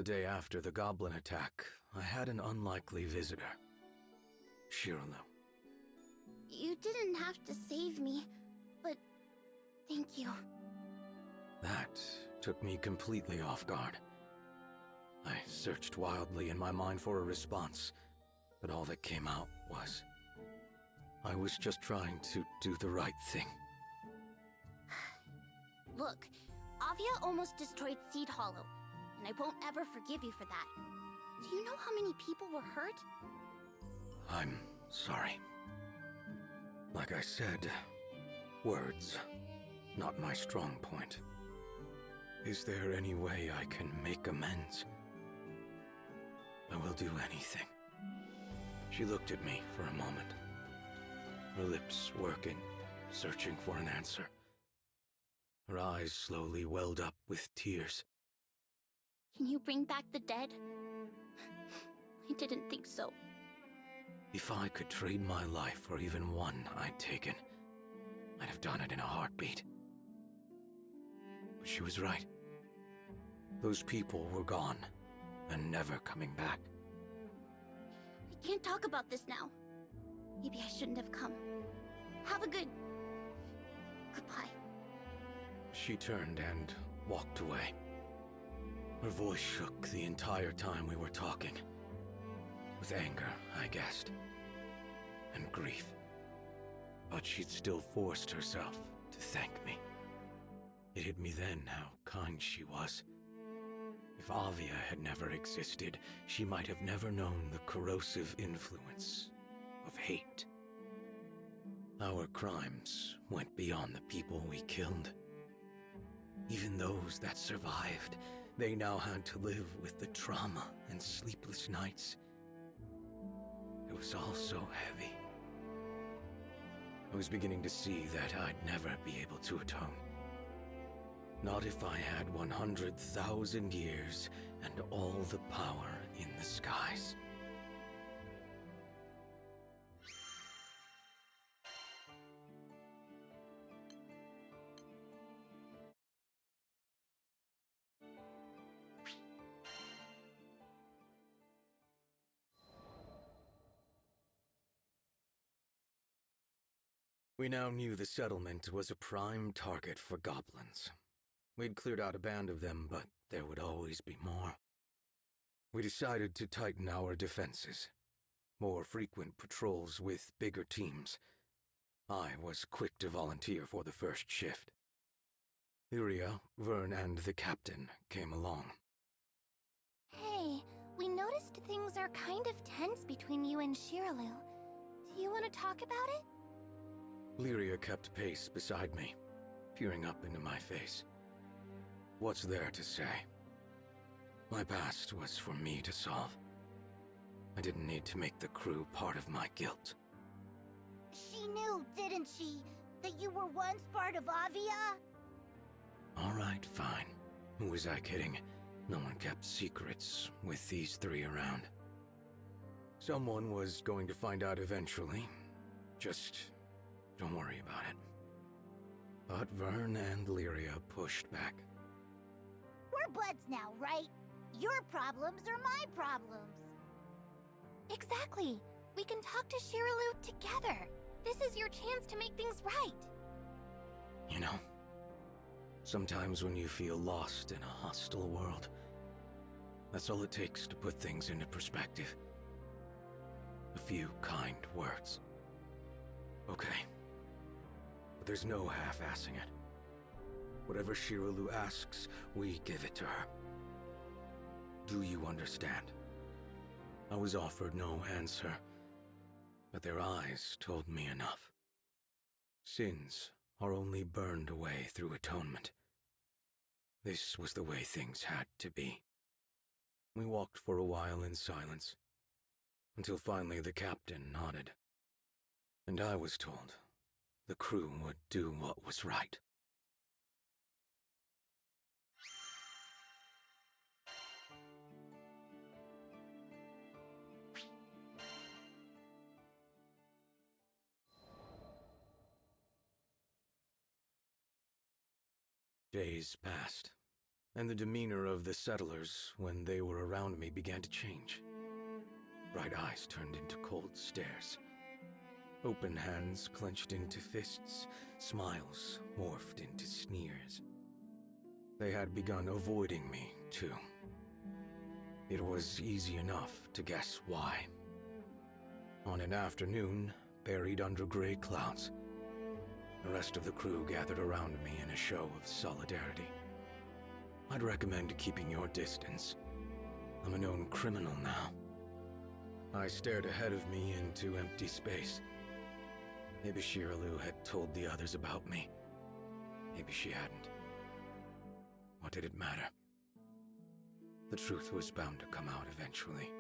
The day after the goblin attack, I had an unlikely visitor. Shiralu. You didn't have to save me, but thank you. That took me completely off guard. I searched wildly in my mind for a response, but all that came out was, I was just trying to do the right thing. Look, Avia almost destroyed Seed Hollow, and I won't ever forgive you for that. Do you know how many people were hurt? I'm sorry. Like I said, words, not my strong point. Is there any way I can make amends? I will do anything. She looked at me for a moment, her lips working, searching for an answer. Her eyes slowly welled up with tears. Can you bring back the dead? I didn't think so. If I could trade my life for even one I'd taken, I'd have done it in a heartbeat. But she was right. Those people were gone, and never coming back. I can't talk about this now. Maybe I shouldn't have come. Have a good... goodbye. She turned and walked away. Her voice shook the entire time we were talking. With anger, I guessed. And grief. But she'd still forced herself to thank me. It hit me then how kind she was. If Avia had never existed, she might have never known the corrosive influence of hate. Our crimes went beyond the people we killed. Even those that survived, they now had to live with the trauma and sleepless nights. It was all so heavy. I was beginning to see that I'd never be able to atone. Not if I had 100,000 years and all the power in the skies. We now knew the settlement was a prime target for goblins. We'd cleared out a band of them, but there would always be more. We decided to tighten our defenses. More frequent patrols with bigger teams. I was quick to volunteer for the first shift. Lyria, Vern, and the captain came along. Hey, we noticed things are kind of tense between you and Shiralu. Do you want to talk about it? Lyria kept pace beside me, peering up into my face. What's there to say? My past was for me to solve. I didn't need to make the crew part of my guilt. She knew, didn't she, that you were once part of Avia? All right, fine. Who was I kidding? No one kept secrets with these three around. Someone was going to find out eventually. Just don't worry about it. But Vern and Lyria pushed back. We're buds now, right? Your problems are my problems. Exactly. We can talk to Shiralu together. This is your chance to make things right. You know, sometimes when you feel lost in a hostile world, that's all it takes to put things into perspective. A few kind words. Okay. But there's no half-assing it. Whatever Shiralu asks, we give it to her. Do you understand? I was offered no answer, but their eyes told me enough. Sins are only burned away through atonement. This was the way things had to be. We walked for a while in silence, until finally the captain nodded. And I was told the crew would do what was right. Days passed. and the demeanor of the settlers when they were around me began to change. Bright eyes turned into cold stares. Open hands clenched into fists, smiles morphed into sneers. They had begun avoiding me, too. It was easy enough to guess why. On an afternoon, buried under gray clouds, the rest of the crew gathered around me in a show of solidarity. I'd recommend keeping your distance. I'm a known criminal now. I stared ahead of me into empty space. Maybe Shiraloo had told the others about me. Maybe she hadn't. What did it matter? The truth was bound to come out eventually.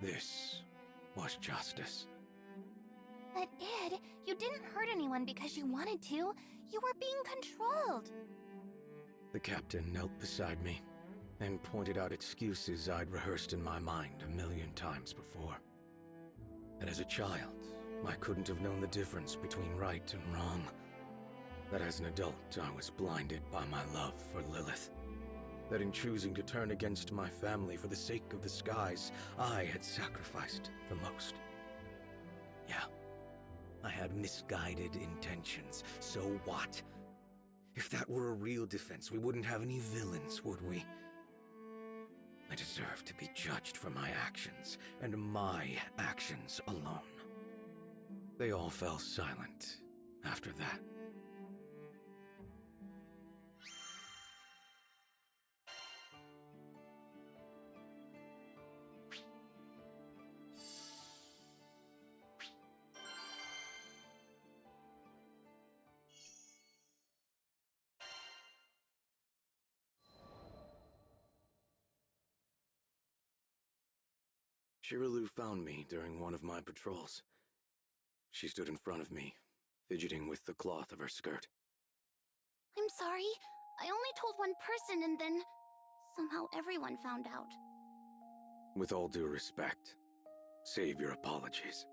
This was justice. But Ed, you didn't hurt anyone because you wanted to. You were being controlled. The captain knelt beside me and pointed out excuses I'd rehearsed in my mind a million times before. And as a child, I couldn't have known the difference between right and wrong. That as an adult, I was blinded by my love for Lilith. That in choosing to turn against my family for the sake of the skies, I had sacrificed the most. Yeah, I had misguided intentions. So what? If that were a real defense, we wouldn't have any villains, would we? I deserve to be judged for my actions, and my actions alone. They all fell silent after that. Shiraloo found me during one of my patrols. She stood in front of me, fidgeting with the cloth of her skirt. I'm sorry. I only told one person and then somehow everyone found out. With all due respect, save your apologies.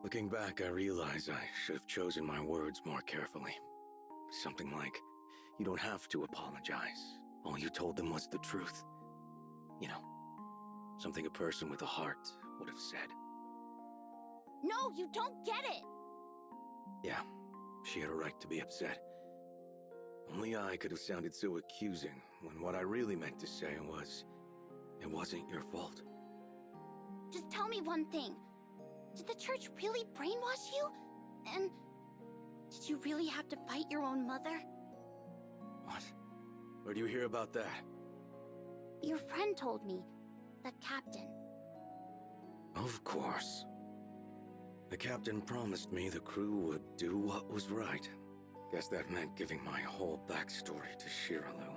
Looking back, I realize I should have chosen my words more carefully. Something like, you don't have to apologize. All you told them was the truth. You know, something a person with a heart would have said. No, you don't get it! Yeah, she had a right to be upset. Only I could have sounded so accusing when what I really meant to say was, it wasn't your fault. Just tell me one thing. Did the church really brainwash you? And did you really have to fight your own mother? What? Where do you hear about that? Your friend told me. The captain. Of course. The captain promised me the crew would do what was right. Guess that meant giving my whole backstory to Shiraloo.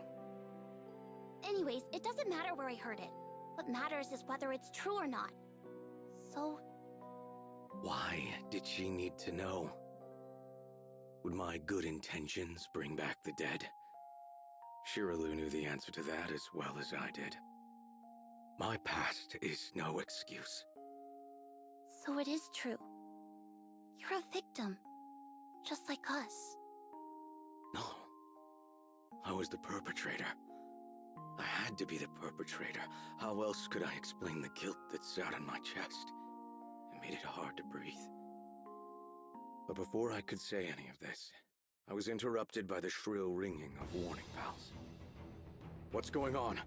Anyways, it doesn't matter where I heard it. What matters is whether it's true or not. So... why did she need to know? Would my good intentions bring back the dead? Shiraloo knew the answer to that as well as I did. My past is no excuse. So it is true. You're a victim. Just like us. No. I was the perpetrator. I had to be the perpetrator. How else could I explain the guilt that sat on my chest? It made it hard to breathe. But before I could say any of this, I was interrupted by the shrill ringing of warning bells. What's going on?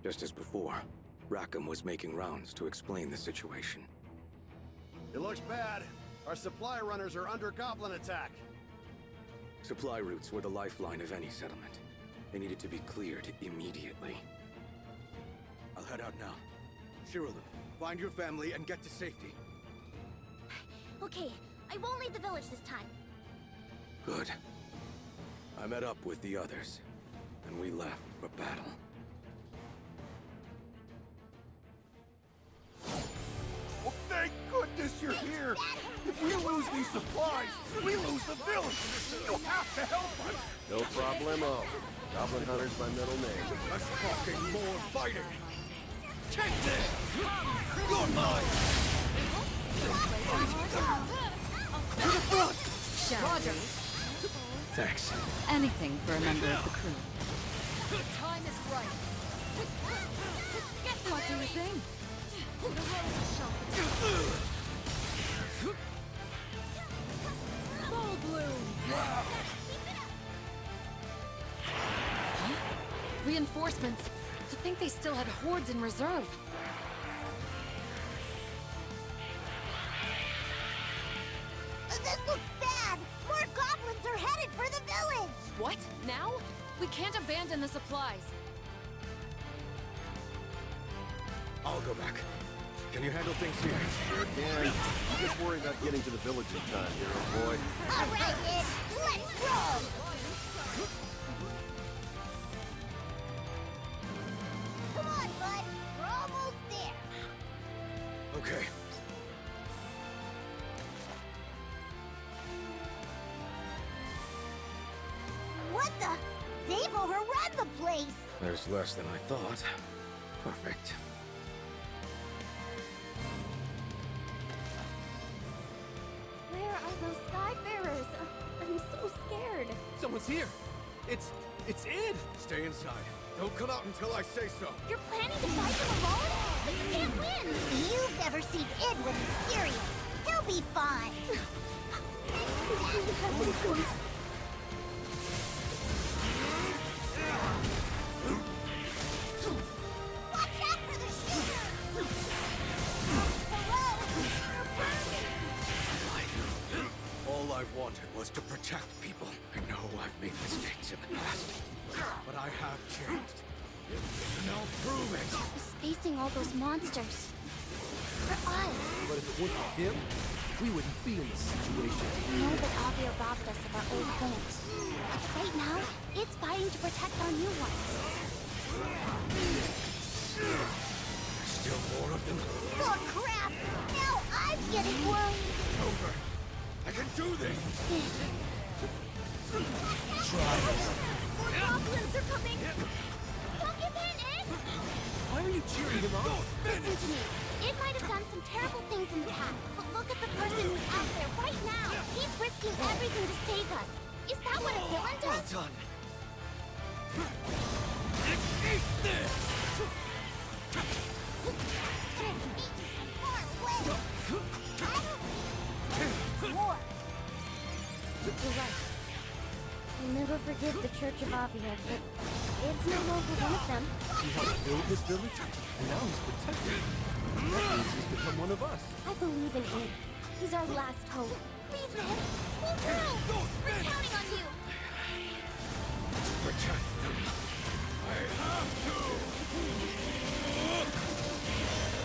Just as before, Rackham was making rounds to explain the situation. It looks bad. Our supply runners are under goblin attack. Supply routes were the lifeline of any settlement. They needed to be cleared immediately. I'll head out now. Shiraloo, find your family and get to safety. Okay, I won't leave the village this time. Good. I met up with the others, and we left for battle. Well, thank goodness you're here! If we lose these supplies, we lose the village! You'll have to help us! No problemo. Goblin Hunter's my middle name. Less talking, more fighting! Take this! Godmight! To the front! Roger. Thanks. Anything for a member of the crew. The time is right. What do you think? The roses shall full bloom. Huh? Reinforcements. To think they still had hordes in reserve. This looks bad! More goblins are headed for the village! What? Now? We can't abandon the supplies. I'll go back. Can you handle things here? Sure can. You just worry about getting to the village in time, hero boy. Alright, Ed, let's roll! Come on, bud. We're almost there. Okay. What the? They've overrun the place! There's less than I thought. Perfect. Where are those Skyfarers? I'm so scared. Someone's here. It's Id. Stay inside. Don't come out until I say so. You're planning to fight them alone? But you can't win! You've never seen Id when he's serious. He'll be fine. Watch out for the shooters! Hello? You're burning! All I wanted was to protect people. I know I've made mistakes in the past, but I have changed. And I'll prove it. He's facing all those monsters. For us. But if it weren't for him, we wouldn't be in this situation. We know that Avia robbed us of our old homes. Right now, it's fighting to protect our new ones. Still more of them. Oh, crap! Now I'm getting worried! Over. I can do this. More goblins are coming! Don't give in, Ed! Why are you cheering him on? Listen to me. Ed might have done some terrible things in the past, but look at the person who's out there right now. He's risking everything to save us. Is that what a villain does? Done. Eat this! Far away! More! You're right. We'll never forget the Church of Avia, but it's no longer one of them. He helped build this village, and now he's protected. That means he's become one of us. I believe in him. He's our last hope. Please, Ed. Pull through! We're counting on you! Protect them. I have to.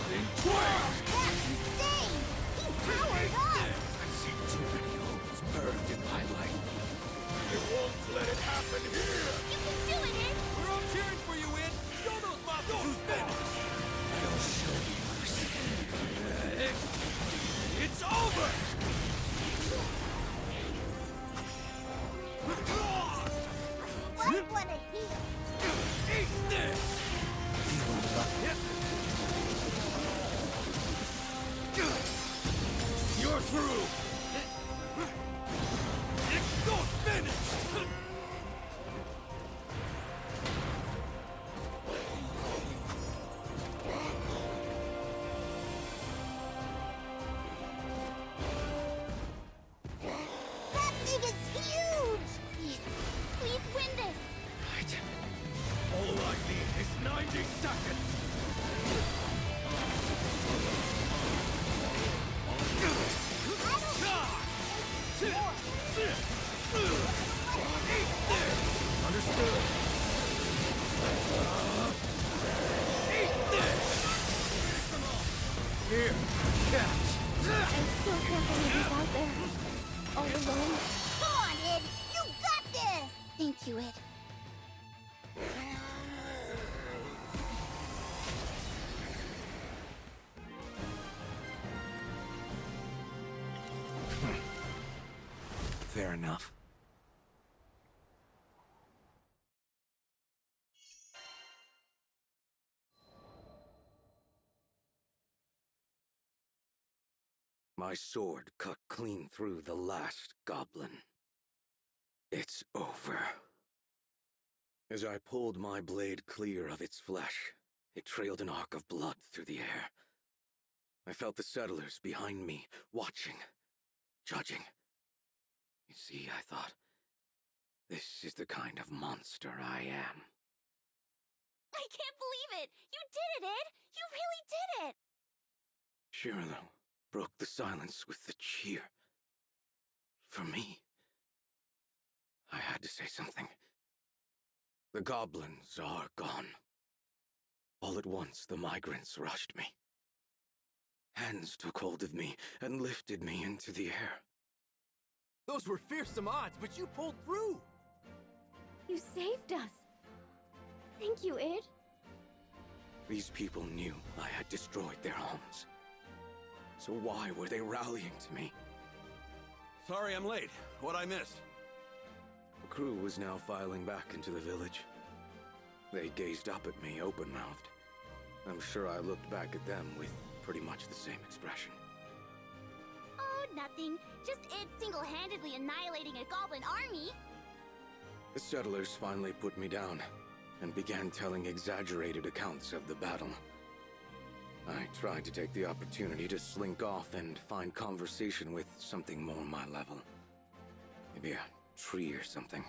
In twain. That's insane! He powered up! I've seen too many homes burned in my life. I won't let it happen here. You can do it, Ed! We're all cheering for you, Id. Show those monsters who's finished. I'll show you mercy. It's over. I wanna heal! Eat this. You're through. It's not finished. That thing is huge! Please, please win this! Right. All I need is 90 seconds. Understood. Here, catch. I still can't believe he's out there. All alone. Come on, Id! You got this! Thank you, Ed. Fair enough. My sword cut clean through the last goblin. It's over. As I pulled my blade clear of its flesh, it trailed an arc of blood through the air. I felt the settlers behind me, watching, judging. You see, I thought, this is the kind of monster I am. I can't believe it! You did it, Ed! You really did it! Shirley broke the silence with the cheer. For me, I had to say something. The goblins are gone. All at once, the migrants rushed me. Hands took hold of me and lifted me into the air. Those were fearsome odds, but you pulled through! You saved us. Thank you, Id. These people knew I had destroyed their homes. So why were they rallying to me? Sorry I'm late. What'd I miss? The crew was now filing back into the village. They gazed up at me, open-mouthed. I'm sure I looked back at them with pretty much the same expression. Oh, nothing. Just Ed single-handedly annihilating a goblin army. The settlers finally put me down and began telling exaggerated accounts of the battle. I tried to take the opportunity to slink off and find conversation with something more my level. Maybe a tree or something.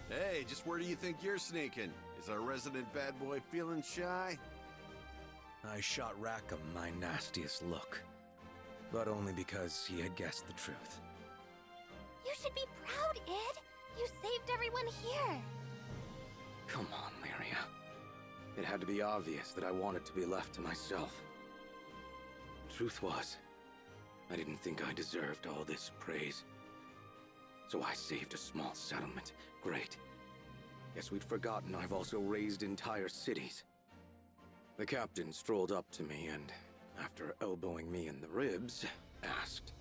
Hey, just where do you think you're sneaking? Is our resident bad boy feeling shy? I shot Rackham my nastiest look, but only because he had guessed the truth. You should be proud, Ed. You saved everyone here. Come on, Lyria. It had to be obvious that I wanted to be left to myself. The truth was, I didn't think I deserved all this praise. So I saved a small settlement. Great. Guess we'd forgotten I've also raised entire cities. The captain strolled up to me and, after elbowing me in the ribs, asked,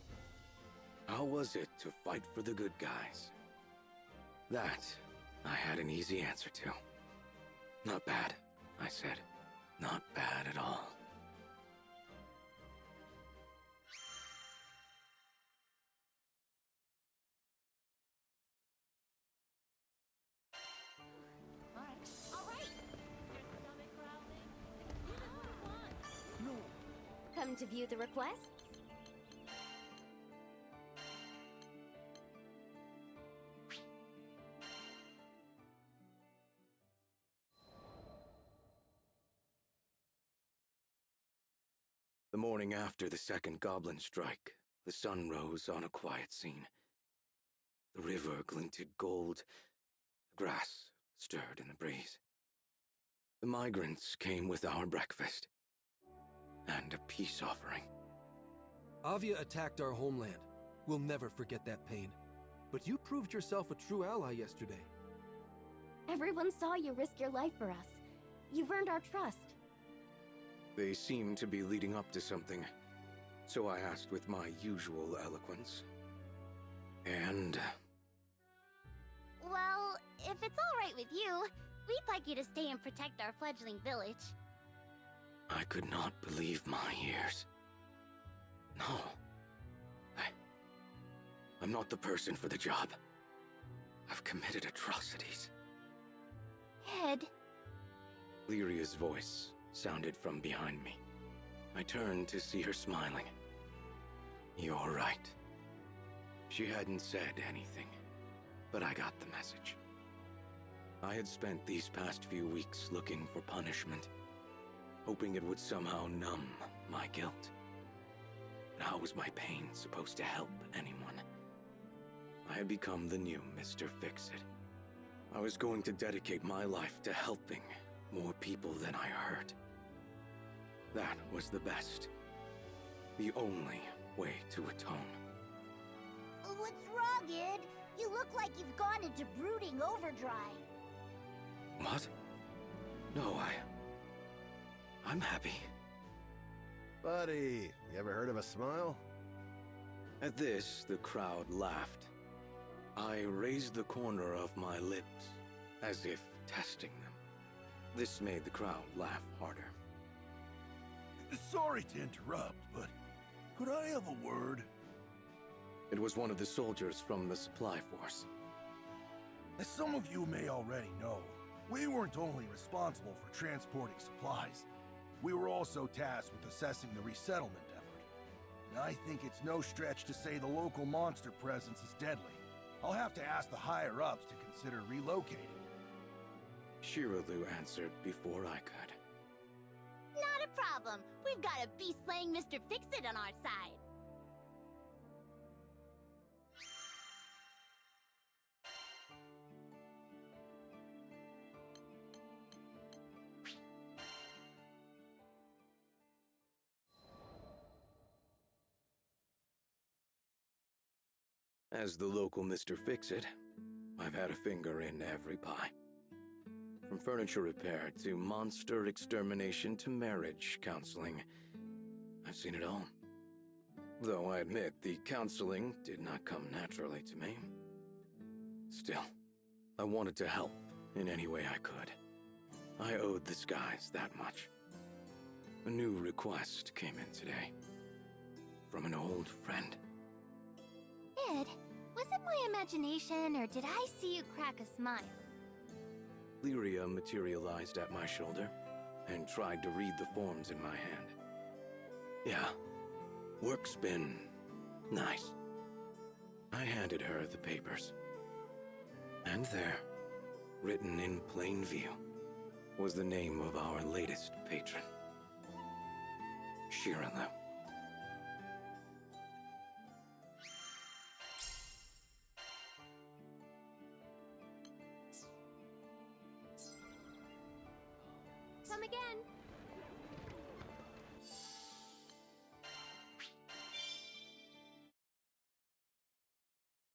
how was it to fight for the good guys? That, I had an easy answer to. Not bad, I said. Not bad at all. Come to view the requests? The morning after the second goblin strike, the sun rose on a quiet scene. The river glinted gold. The grass stirred in the breeze. The migrants came with our breakfast and a peace offering. Avia attacked our homeland. We'll never forget that pain. But you proved yourself a true ally yesterday. Everyone saw you risk your life for us. You've earned our trust. They seemed to be leading up to something, so I asked with my usual eloquence. And... Well, if it's all right with you, we'd like you to stay and protect our fledgling village. I could not believe my ears. No. I'm not the person for the job. I've committed atrocities. Ed. Lyria's voice sounded from behind me. I turned to see her smiling. You're right. She hadn't said anything, but I got the message. I had spent these past few weeks looking for punishment, hoping it would somehow numb my guilt. But how was my pain supposed to help anyone? I had become the new Mr. Fix-It. I was going to dedicate my life to helping more people than I hurt. That was the best. The only way to atone. What's wrong, Ed? You look like you've gone into brooding overdrive. What? No, I'm happy. Buddy, you ever heard of a smile? At this, the crowd laughed. I raised the corner of my lips, as if testing them. This made the crowd laugh harder. Sorry to interrupt, but could I have a word? It was one of the soldiers from the supply force. As some of you may already know, we weren't only responsible for transporting supplies, we were also tasked with assessing the resettlement effort. And I think it's no stretch to say the local monster presence is deadly. I'll have to ask the higher-ups to consider relocating. Shiraloo answered before I could. Not a problem. We've got a beast-slaying Mr. Fix-It on our side. As the local Mr. Fix-It, I've had a finger in every pie. From furniture repair to monster extermination to marriage counseling, I've seen it all. Though I admit the counseling did not come naturally to me. Still, I wanted to help in any way I could. I owed the skies that much. A new request came in today. From an old friend. Ed, was it my imagination, or did I see you crack a smile? Lyria materialized at my shoulder and tried to read the forms in my hand. Yeah, work's been nice. I handed her the papers. And there, written in plain view, was the name of our latest patron. Shiraloo. Come again.